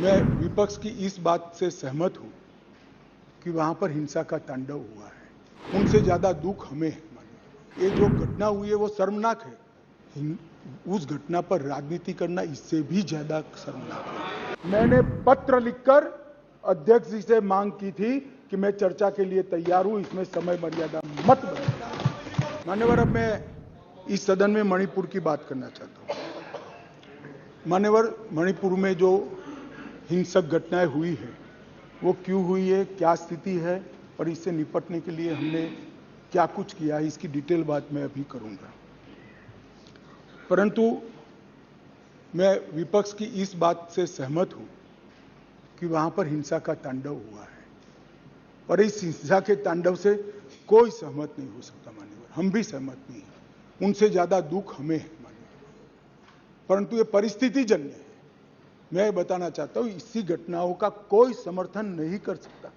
मैं विपक्ष की इस बात से सहमत हूं कि वहां पर हिंसा का तांडव हुआ है। उनसे ज्यादा दुख हमें है। ये जो घटना हुई है वो शर्मनाक है। उस घटना पर राजनीति करना इससे भी ज्यादा शर्मनाक है। मैंने पत्र लिखकर अध्यक्ष जी से मांग की थी कि मैं चर्चा के लिए तैयार हूं, इसमें समय मर्यादा मत बढ़ाइए। मान्यवर, अब मैं इस सदन में मणिपुर की बात करना चाहता हूं। मान्यवर, मणिपुर में जो हिंसक घटनाएं हुई है वो क्यों हुई है, क्या स्थिति है और इससे निपटने के लिए हमने क्या कुछ किया है, इसकी डिटेल बात मैं अभी करूंगा। परंतु मैं विपक्ष की इस बात से सहमत हूं कि वहां पर हिंसा का तांडव हुआ है और इस हिंसा के तांडव से कोई सहमत नहीं हो सकता। मान्यवर, हम भी सहमत नहीं हैं। उनसे ज्यादा दुख हमें है मान्यवर, परंतु ये परिस्थिति जन्य है। मैं बताना चाहता हूं, इसी घटनाओं का कोई समर्थन नहीं कर सकता।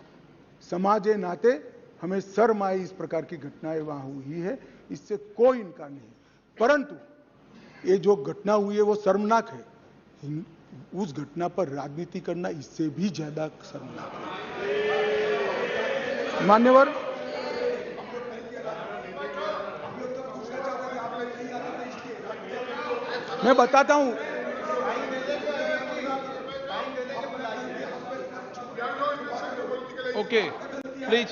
समाज के नाते हमें शर्म आई, इस प्रकार की घटनाएं वहां हुई है, इससे कोई इनकार नहीं। परंतु ये जो घटना हुई है वो शर्मनाक है। उस घटना पर राजनीति करना इससे भी ज्यादा शर्मनाक है। मान्यवर, मैं बताता हूं। Okay, please.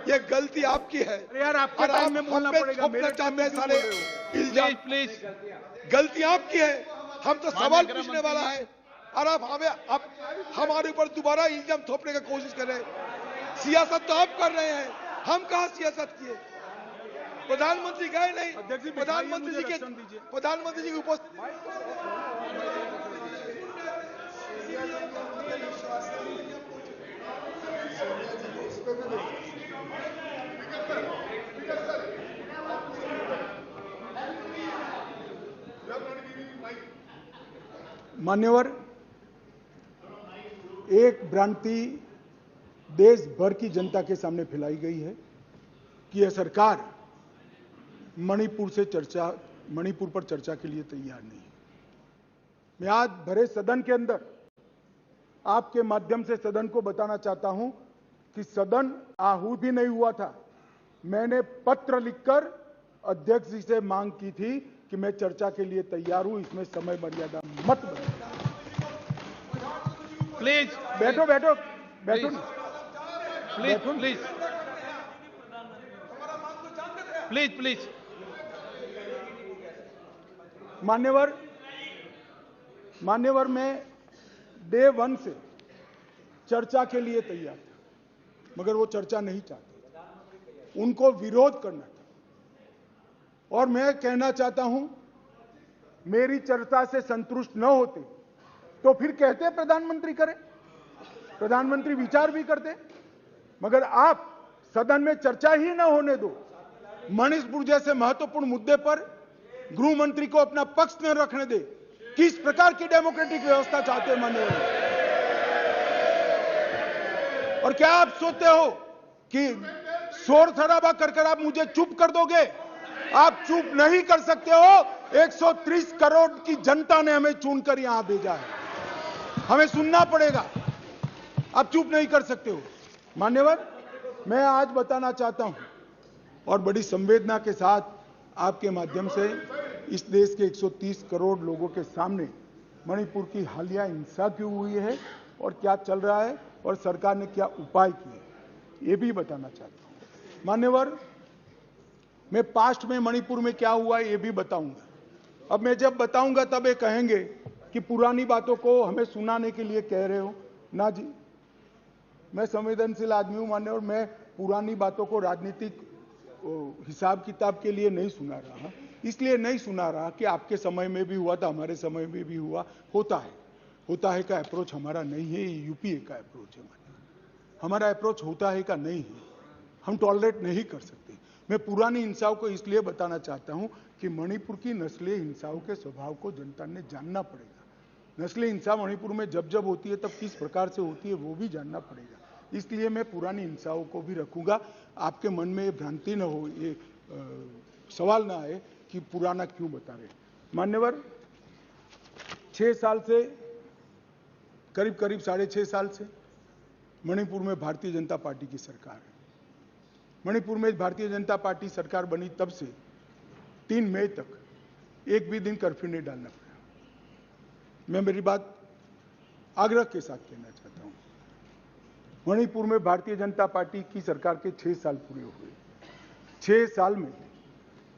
ये गलती आपकी है। अरे यार, आपके टाइम में बोलना पड़ेगा। मेरे टाइम में सारे इल्जाम, प्लीज गलती आपकी है। हम तो सवाल पूछने वाला है और आप हमारे ऊपर दोबारा इल्जाम थोपने की कोशिश कर रहे हैं। सियासत तो आप कर रहे हैं, हम कहां सियासत किए। प्रधानमंत्री गए नहीं, प्रधानमंत्री जी की उपस्थिति। मान्यवर, एक भ्रांति देश भर की जनता के सामने फैलाई गई है कि यह सरकार मणिपुर पर चर्चा के लिए तैयार नहीं है। मैं आज भरे सदन के अंदर आपके माध्यम से सदन को बताना चाहता हूं कि सदन आहूत भी नहीं हुआ था। मैंने पत्र लिखकर अध्यक्ष जी से मांग की थी कि मैं चर्चा के लिए तैयार हूं, इसमें समय मर्यादा मत बढ़ाइए। प्लीज बैठो बैठो बैठो प्लीज प्लीज प्लीज प्लीज। मान्यवर, मैं डे 1 से चर्चा के लिए तैयार था, मगर वो चर्चा नहीं चाहते, उनको विरोध करना था। और मैं कहना चाहता हूं, मेरी चर्चा से संतुष्ट न होते तो फिर कहते प्रधानमंत्री करें, प्रधानमंत्री विचार भी करते। मगर आप सदन में चर्चा ही न होने दो। मणिपुर जैसे महत्वपूर्ण मुद्दे पर गृह मंत्री को अपना पक्ष न रखने दे। किस प्रकार की डेमोक्रेटिक व्यवस्था चाहते हैं माननीय? और क्या आप सोचते हो कि शोर शराबा कर आप मुझे चुप कर दोगे? आप चुप नहीं कर सकते हो। 130 करोड़ की जनता ने हमें चुनकर यहां भेजा है, हमें सुनना पड़ेगा। आप चुप नहीं कर सकते हो। मान्यवर, मैं आज बताना चाहता हूं और बड़ी संवेदना के साथ आपके माध्यम से इस देश के 130 करोड़ लोगों के सामने मणिपुर की हालिया हिंसा क्यों हुई है और क्या चल रहा है और सरकार ने क्या उपाय किए, ये भी बताना चाहता हूं। मान्यवर, मैं पास्ट में मणिपुर में क्या हुआ ये भी बताऊंगा। अब मैं जब बताऊंगा तब ये कहेंगे कि पुरानी बातों को हमें सुनाने के लिए कह रहे हो। ना जी, मैं संवेदनशील आदमी हूं मान्यवर। मैं पुरानी बातों को राजनीतिक हिसाब किताब के लिए नहीं सुना रहा। इसलिए नहीं सुना रहा कि आपके समय में भी हुआ था, हमारे समय में भी हुआ। होता है का अप्रोच हमारा नहीं है, ये यूपीए का अप्रोच है। हमारा अप्रोच होता है का नहीं है, हम टॉलरेट नहीं कर सकते। मैं पुरानी हिंसाओं को इसलिए बताना चाहता हूं कि मणिपुर की नस्लीय हिंसाओं के स्वभाव को जनता ने जानना पड़ेगा। नस्लीय हिंसा मणिपुर में जब जब होती है तब किस प्रकार से होती है वो भी जानना पड़ेगा। इसलिए मैं पुरानी हिंसाओं को भी रखूंगा। आपके मन में ये भ्रांति न हो, ये सवाल ना आए कि पुराना क्यों बता रहे। मान्यवर, 6 साल से करीब 6.5 साल से मणिपुर में भारतीय जनता पार्टी की सरकार है। मणिपुर में भारतीय जनता पार्टी सरकार बनी तब से 3 मई तक एक भी दिन कर्फ्यू नहीं डालना पड़ा। मैं मेरी बात आग्रह के साथ कहना चाहता हूं, मणिपुर में भारतीय जनता पार्टी की सरकार के 6 साल पूरे हुए। 6 साल में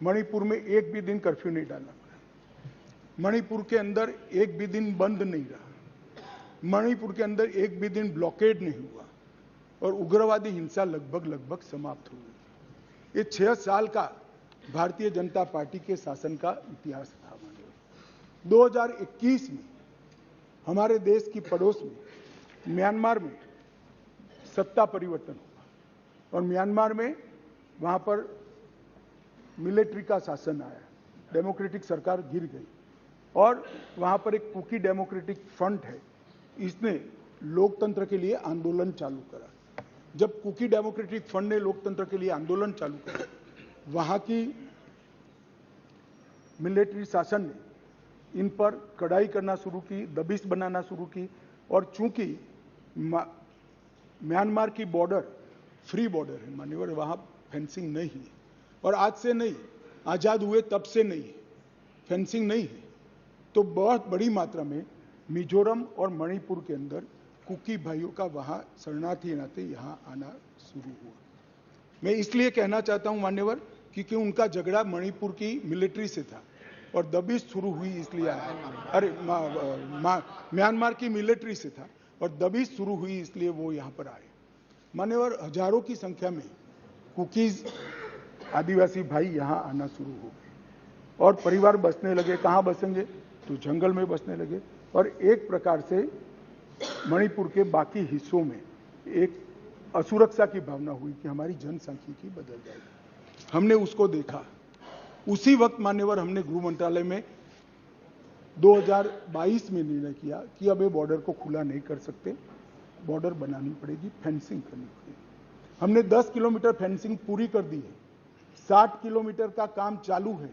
मणिपुर में एक भी दिन कर्फ्यू नहीं डालना पड़ा। मणिपुर के अंदर एक भी दिन बंद नहीं रहा। मणिपुर के अंदर एक भी दिन ब्लॉकेड नहीं हुआ और उग्रवादी हिंसा लगभग समाप्त हो गई। ये 6 साल का भारतीय जनता पार्टी के शासन का इतिहास था। 2021 में हमारे देश की पड़ोस में म्यांमार में सत्ता परिवर्तन हुआ और म्यांमार में वहां पर मिलिट्री का शासन आया, डेमोक्रेटिक सरकार गिर गई और वहां पर एक कुकी डेमोक्रेटिक फ्रंट है, इसने लोकतंत्र के लिए आंदोलन चालू करा। जब कुकी डेमोक्रेटिक फ्रंट ने लोकतंत्र के लिए आंदोलन चालू करा, वहां की मिलिट्री शासन ने इन पर कड़ाई करना शुरू की, दबिश बनाना शुरू की और चूंकि म्यांमार की बॉर्डर फ्री बॉर्डर है मान्यवर, वहां फेंसिंग नहीं है और आज से नहीं, आजाद हुए तब से नहीं है, फेंसिंग नहीं है। तो बहुत बड़ी मात्रा में मिजोरम और मणिपुर के अंदर कुकी भाइयों का वहां शरणार्थी नाते यहां आना शुरू हुआ। मैं इसलिए कहना चाहता हूं मान्यवर, क्योंकि उनका झगड़ा मणिपुर की मिलिट्री से था और दबिश शुरू हुई इसलिए आया। अरे म्यांमार की मिलिट्री से था और दबिश शुरू हुई इसलिए वो यहां पर आए। मान्यवर, हजारों की संख्या में कुकीज आदिवासी भाई यहां आना शुरू हो गए और परिवार बसने लगे। कहां बसेंगे? तो जंगल में बसने लगे और एक प्रकार से मणिपुर के बाकी हिस्सों में एक असुरक्षा की भावना हुई कि हमारी जनसांख्यिकी बदल जाएगी। हमने उसको देखा। उसी वक्त मान्यवर हमने गृह मंत्रालय में 2022 में निर्णय किया कि अब ये बॉर्डर को खुला नहीं कर सकते, बॉर्डर बनानी पड़ेगी, फेंसिंग करनी पड़ेगी। हमने 10 किलोमीटर फेंसिंग पूरी कर दी है, 60 किलोमीटर का काम चालू है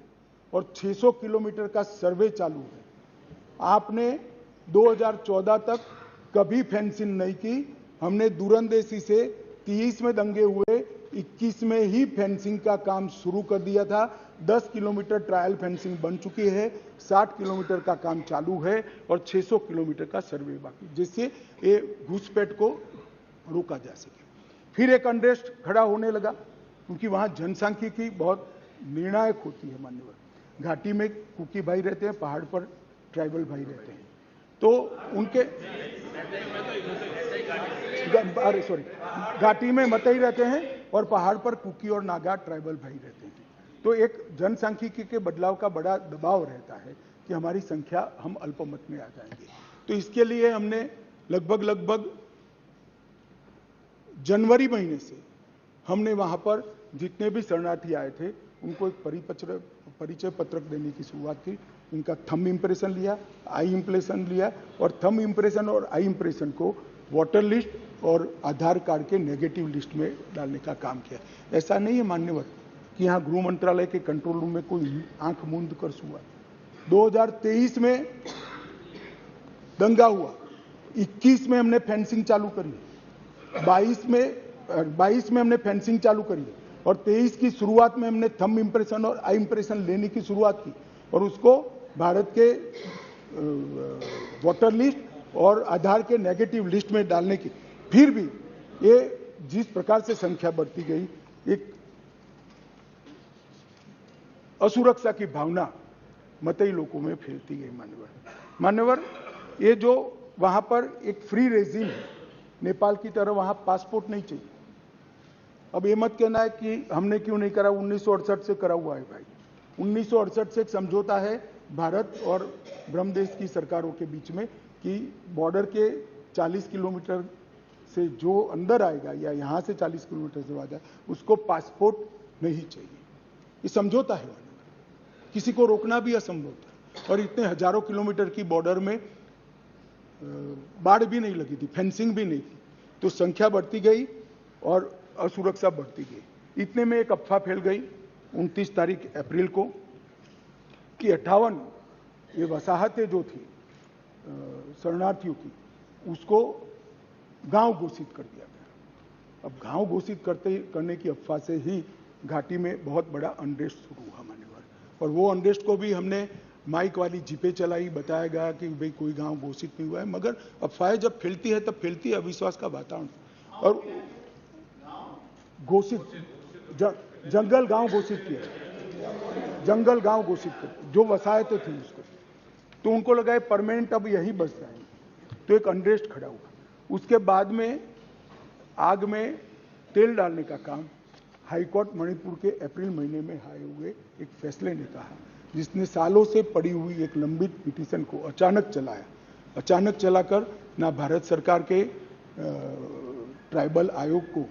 और 600 किलोमीटर का सर्वे चालू है। आपने 2014 तक कभी फेंसिंग नहीं की। हमने दूरंदेशी से 30 में दंगे हुए, 21 में ही फेंसिंग का काम शुरू कर दिया था। 10 किलोमीटर ट्रायल फेंसिंग बन चुकी है, 60 किलोमीटर का काम चालू है और 600 किलोमीटर का सर्वे बाकी, जिससे ये घुसपैठ को रोका जा सके। फिर एक अनरेस्ट खड़ा होने लगा क्योंकि वहां जनसांख्यिकी बहुत निर्णायक होती है मान्यवर। घाटी में कुकी भाई रहते हैं, पहाड़ पर ट्राइबल भाई रहते हैं, तो उनके घाटी में मतई रहते हैं और पहाड़ पर कुकी और नागा ट्राइबल भाई रहते हैं। तो एक जनसांख्यिकी के बदलाव का बड़ा दबाव रहता है कि हमारी संख्या, हम अल्पमत में आ जाएंगे। तो इसके लिए हमने लगभग जनवरी महीने से हमने वहां पर जितने भी शरणार्थी आए थे उनको एक परिचय पत्रक देने की शुरुआत की। उनका थंब इंप्रेशन लिया, आई इंप्रेशन लिया और थंब इंप्रेशन और आई इंप्रेशन को वोटर लिस्ट और आधार कार्ड के नेगेटिव लिस्ट में डालने का काम किया। ऐसा नहीं है मान्यवर कि यहाँ गृह मंत्रालय के कंट्रोल रूम में कोई आंख मूंद कर हुआ। 2023 में दंगा हुआ, 21 में हमने फेंसिंग चालू करी, 22 में हमने फेंसिंग चालू करी और 23 की शुरुआत में हमने थंब इंप्रेशन और आई इंप्रेशन लेने की शुरुआत की और उसको भारत के वोटर लिस्ट और आधार के नेगेटिव लिस्ट में डालने की। फिर भी ये जिस प्रकार से संख्या बढ़ती गई, एक असुरक्षा की भावना मतई लोगों में फैलती गई मान्यवर। ये जो वहां पर एक फ्री रेजिम है, नेपाल की तरह वहां पासपोर्ट नहीं चाहिए। अब ये मत कहना है कि हमने क्यों नहीं करा, 1968 से करा हुआ है भाई। 1968 से एक समझौता है भारत और ब्रह्मदेश की सरकारों के बीच में कि बॉर्डर के 40 किलोमीटर से जो अंदर आएगा या यहां से 40 किलोमीटर से आ जाए उसको पासपोर्ट नहीं चाहिए। ये समझौता है, किसी को रोकना भी असंभव था। और इतने हजारों किलोमीटर की बॉर्डर में बाढ़ भी नहीं लगी थी, फेंसिंग भी नहीं थी, तो संख्या बढ़ती गई और असुरक्षा बढ़ती गई। इतने में एक अफवाह फैल गई 29 तारीख अप्रैल को कि 58 ये वसाहतें जो थी शरणार्थियों की, उसको गांव घोषित कर दिया गया। अब गांव घोषित करने की अफवाह से ही घाटी में बहुत बड़ा अनरेस्ट शुरू हुआ मान्यवर, और वो अनरेस्ट को भी हमने माइक वाली जीपे चलाई, बताया गया कि भाई कोई गांव घोषित नहीं हुआ है, मगर अफवाहें जब फैलती है तब फैलती है अविश्वास का वातावरण। और घोषित जंगल गांव घोषित किया, जंगल गांव घोषित कर, जो वसाहतें थी उसको, तो उनको लगा परमानेंट अब यही बस जाएंगे, तो एक अनरेस्ट खड़ा हुआ। उसके बाद में आग में तेल डालने का काम हाईकोर्ट मणिपुर के अप्रैल महीने में आए हुए एक फैसले ने कहा, जिसने सालों से पड़ी हुई एक लंबित पिटीशन को अचानक चलाया। अचानक चलाकर ना भारत सरकार के ट्राइबल आयोग को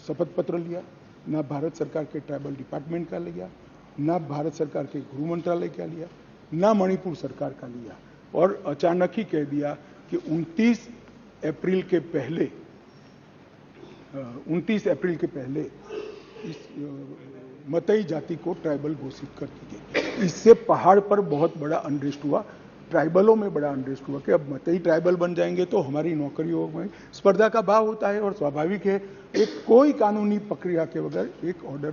शपथ पत्र लिया, ना भारत सरकार के ट्राइबल डिपार्टमेंट का लिया, ना भारत सरकार के गृह मंत्रालय का लिया, ना मणिपुर सरकार का लिया, और अचानक ही कह दिया कि 29 अप्रैल के पहले इस मतई जाति को ट्राइबल घोषित कर दी गई। इससे पहाड़ पर बहुत बड़ा अनरेस्ट हुआ, ट्राइबलों में बड़ा अनरेस्ट हुआ कि अब मतई ट्राइबल बन जाएंगे तो हमारी नौकरियों में स्पर्धा का भाव होता है, और स्वाभाविक है एक कोई कानूनी प्रक्रिया के बगैर एक ऑर्डर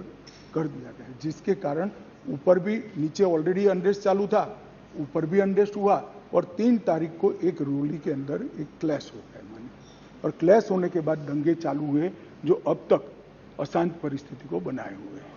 कर दिया गया, जिसके कारण ऊपर भी, नीचे ऑलरेडी अनरेस्ट चालू था, ऊपर भी अनरेस्ट हुआ, और 3 तारीख को एक रोली के अंदर एक क्लैश हो गया माने, और क्लैश होने के बाद दंगे चालू हुए जो अब तक अशांत परिस्थिति को बनाए हुए हैं।